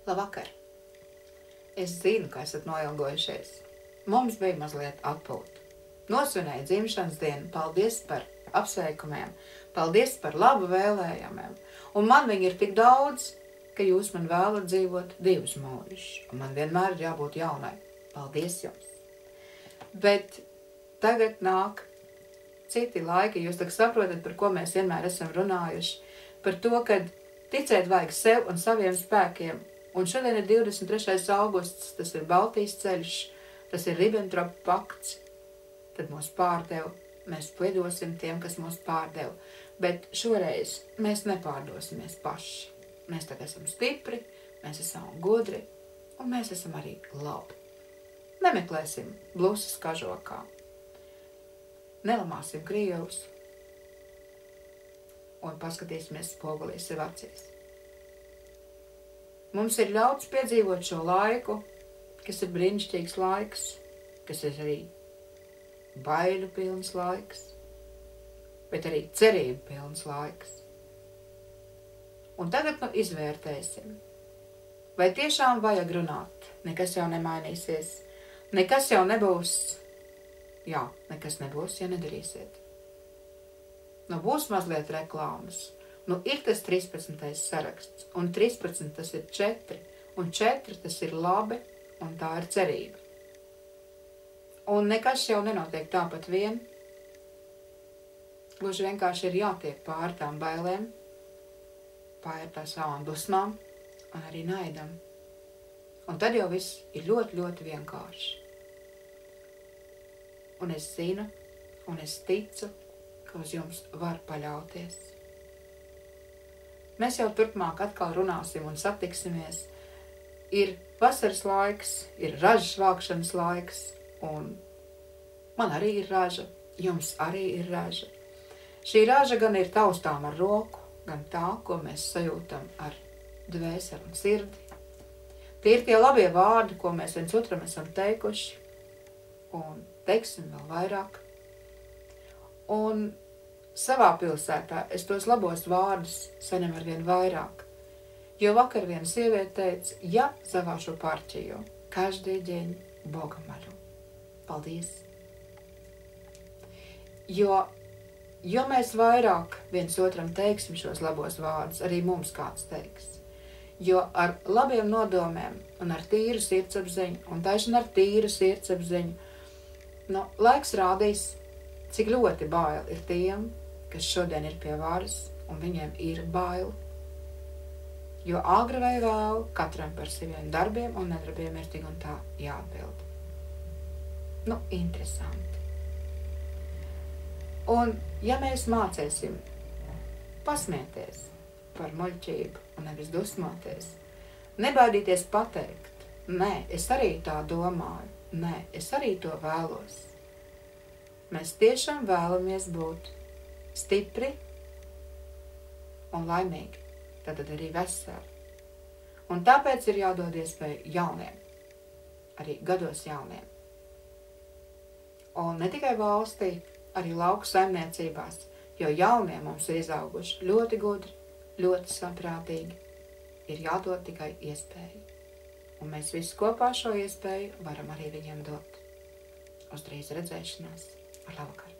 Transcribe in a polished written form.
Labvakar! Es zinu, ka esat noilgojušies. Mums bija mazliet atpūta. Nosvinēju dzimšanas dienu. Paldies par apsveikumiem. Paldies par labu vēlējumiem. Un man viņi ir tik daudz, ka jūs man vēlat dzīvot 2 mūžus. Un man vienmēr ir jābūt jaunai. Paldies jums! Bet tagad nāk citi laiki. Jūs tak saprotat, par ko mēs vienmēr esam runājuši. Par to, ka ticēt vajag sev un saviem spēkiem. Un šodien ir 23. augusts, tas ir Baltijas ceļš, tas ir Ribbentropa pakts. Tad mūs pārdeva, mēs piedosim tiem, kas mūs pārdeva. Bet šoreiz mēs nepārdosimies paši. Mēs tagad esam stipri, mēs esam gudri un mēs esam arī labi. Nemeklēsim blusas kažokā. Nelamāsim Krievus un paskatīsimies spogulī sev acīs. Mums ir ļauts piedzīvot šo laiku, kas ir brīnišķīgs laiks, kas ir arī baiļu pilns laiks, bet arī cerību pilns laiks. Un tagad izvērtēsim, vai tiešām vajag runāt, nekas jau nemainīsies, nekas jau nebūs, nekas nebūs, ja nedarīsiet. Būs mazliet reklāmas. Ir tas 13. saraksts, un 13 tas ir 4, un 4 tas ir labi, un tā ir cerība. Un nekas jau nenotiek tāpat vien. Gluži vienkārši ir jātiek pār tām bailēm, pār tā savām dusmām, un arī naidam. Un tad jau viss ir ļoti, ļoti vienkārši. Un es zinu, un es ticu, ka uz jums var paļauties. Mēs jau turpmāk atkal runāsim un satiksimies. Ir vasaras laiks, ir ražas vākšanas laiks, un man arī ir raža, jums arī ir raža. Šī raža gan ir taustām ar roku, gan tā, ko mēs sajūtam ar dvēseli un sirdi. Tie ir tie labie vārdi, ko mēs viens otram esam teikuši, un teiksim vēl vairāk. Un savā pilsētā es tos labos vārdus saņem ar vien vairāk, jo vakar viena sieviete teica, ja za vašu partiju, každý deň Boga молю. Paldies! Jo mēs vairāk viens otram teiksim šos labos vārdus, arī mums kāds teiks. Jo ar labiem nodomiem un ar tīru sirdsapziņu, un taišana ar tīru sirdsapziņu, laiks rādīs, cik ļoti bail ir tiem, kas šodien ir pie varas, un viņiem ir bail. Jo agri vai vēl katram par saviem darbiem un nedarbiem ir tik un tā jāatbild. Interesanti. Un ja mēs mācēsim pasmieties par muļķību un nevis dusmoties, nebaidīties pateikt, nē, es arī tā domāju, nē, es arī to vēlos. Mēs tiešām vēlamies būt stipri un laimīgi, tad arī veseli. Un tāpēc ir jādod iespēju jauniem, arī gados jauniem. Un ne tikai valstī, arī lauku saimniecībās, jo jaunie mums ir izauguši ļoti gudri, ļoti saprātīgi, ir jādod tikai iespēju. Un mēs visi kopā šo iespēju varam arī viņiem dot. Uz drīz redzēšanās. Ar labvakar!